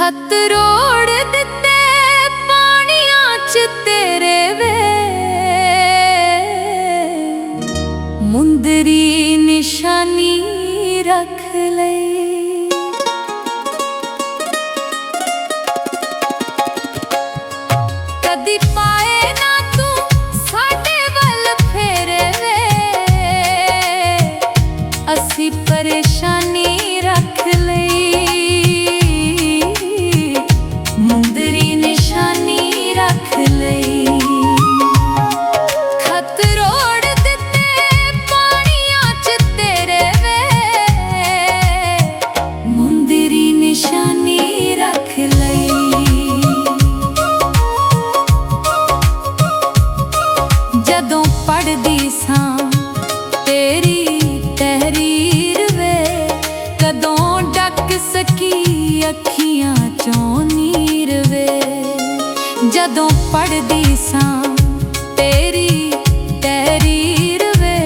खत रोड़ दिते पानियां च तेरे वे, मुंदरी निशानी रख लई। कदी पाए ना तू साडे वल फेरे वे, असी परेशानी रख लई। मुंदरी निशानी रख लई। खत रोड़ दिते पानियां च तेरे वे, मुंदरी निशानी रख लई। जदों पढ़दी सां तेरी तहरीर वे, कदों डक सकी अखियां चों नीर वे। जदों पढ़दी सां तेरी तहरीर वे,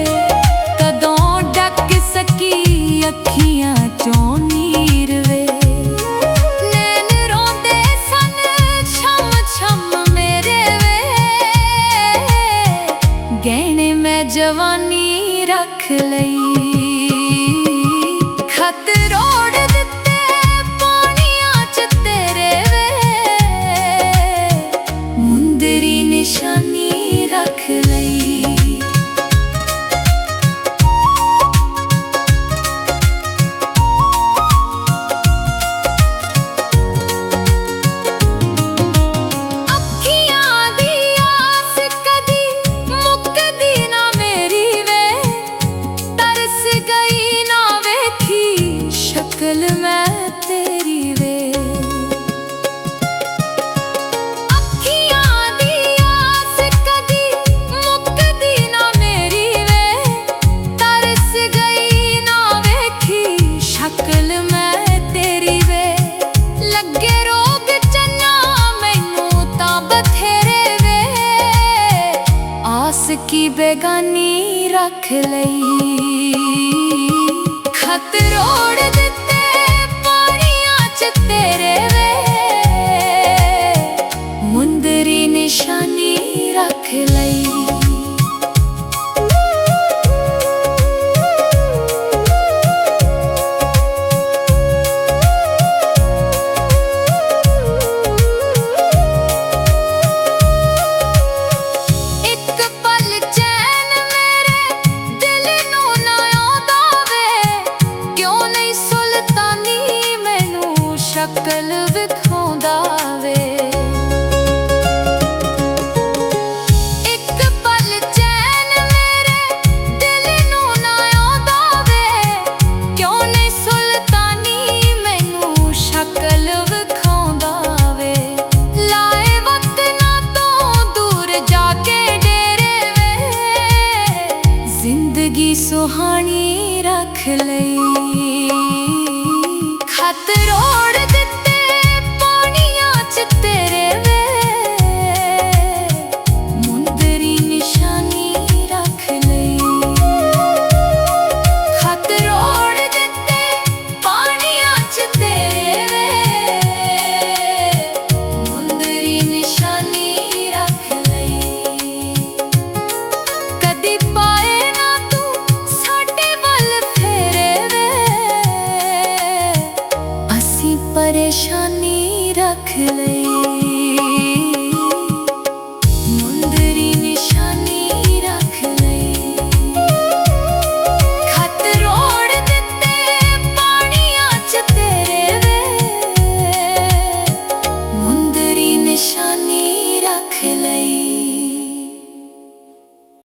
कदों डक सकी अखियां चों नीर वे। नैन रोंदे सन छम छम मेरे वे, गहने मैं जवानी रख लई। खत रोड़ दिते पानियां च तेरे वे, मुंदरी निशानी रख लई। शक्ल मैं तेरी वे, अखियां दी आस कदी मुकदी ना मेरी वे। तरस गई ना वेखी शक्ल मैं तेरी वे। लगे रोग चन्ना मैनू तां बथेरे वे, आस की बेगानी रख लई। खत रोड़ दिते पानियां च तेरे वे, मुंदरी निशानी रख लई। शक्ल विखाउंदा वे, एक पल चैन मेरे दिल नू ना आउंदा वे। क्यों नहीं सुल्तानी मैनू शक्ल विखाउंदा वे। लाए वक्त ना तो दूर जाके डेरे वे, जिंदगी सुहानी रख लई। खत रोड़ दिते पानियां च तेरे वे, मुंदरी निशानी रख लई। खत रोड़ दिते पानियां च तेरे वे, मुंदरी निशानी रख लई। कदी पाए ना तू साडे वल फेरे वे, परेशानी रख ले।